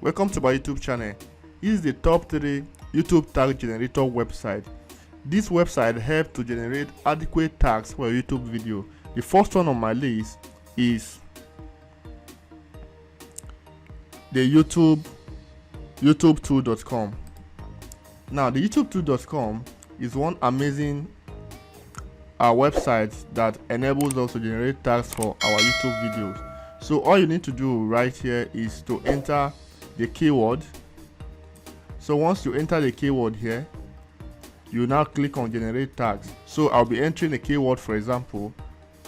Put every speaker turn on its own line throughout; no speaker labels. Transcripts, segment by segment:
welcome to my YouTube channel. This is the top 3 YouTube tag generator website. This website helps to generate adequate tags for a YouTube video. The first one on my list is the youtube2.com. Now the youtube2.com is one amazing website that enables us to generate tags for our YouTube videos. So all you need to do right here is to enter the keyword. So once you enter the keyword here, you now click on generate tags. So I'll be entering a keyword, for example,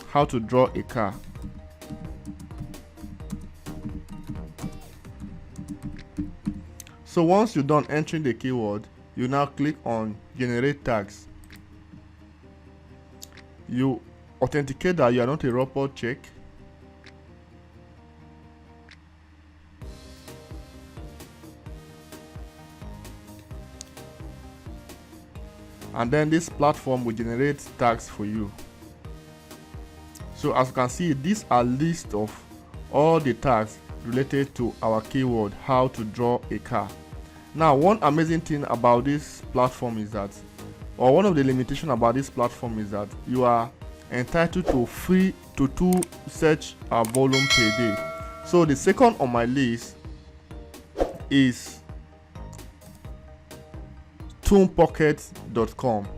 how to draw a car. So once you're done entering the keyword, you now click on generate tags. You authenticate that you are not a robot check. And then this platform will generate tags for you. So as you can see, these are list of all the tags related to our keyword how to draw a car. Now one amazing thing about this platform is that, or one of the limitations about this platform is that you are entitled to free to 2 search volume per day. So the second on my list is toonpocket.com.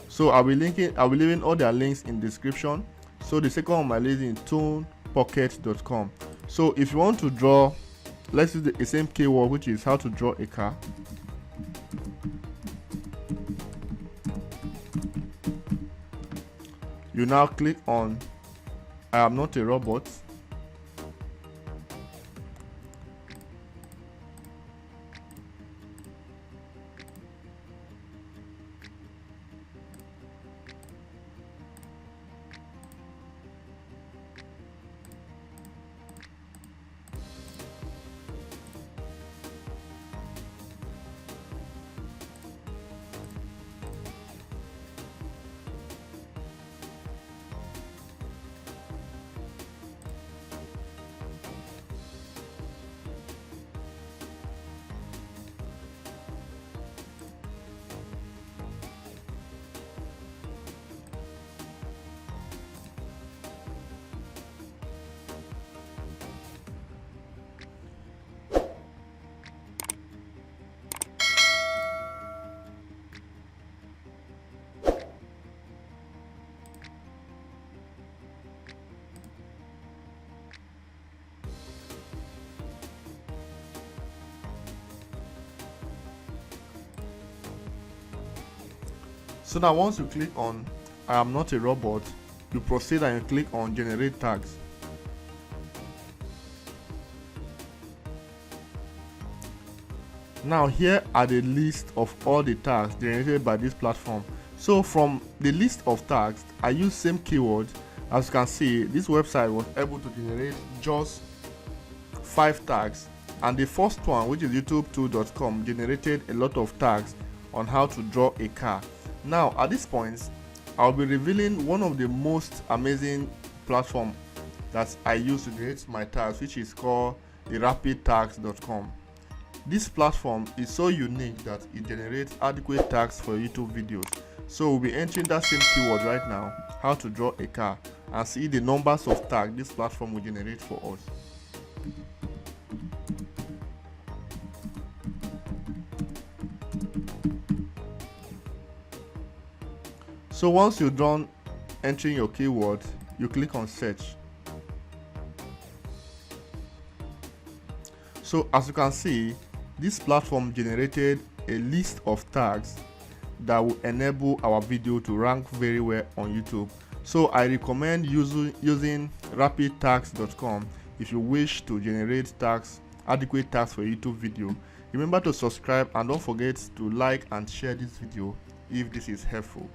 So I'll be leaving all their links in the description. So the second on my list is toonpocket.com. So if you want to draw, let's use the same keyword, which is how to draw a car. You now click on I am not a robot. So now once you click on I am not a robot, you proceed and you click on generate tags. Now here are the list of all the tags generated by this platform. So from the list of tags, I use same keyword. As you can see, this website was able to generate just 5 tags, and the first one, which is youtube2.com, generated a lot of tags on how to draw a car. Now at this point, I'll be revealing one of the most amazing platform that I use to generate my tags, which is called the rapidtags.com. This platform is so unique that it generates adequate tags for YouTube videos. So we'll be entering that same keyword right now, how to draw a car, and see the numbers of tags this platform will generate for us. So once you're done entering your keyword, you click on search. So as you can see, this platform generated a list of tags that will enable our video to rank very well on YouTube. So I recommend using rapidtags.com if you wish to generate tags, adequate tags for a YouTube video. Remember to subscribe and don't forget to like and share this video if this is helpful.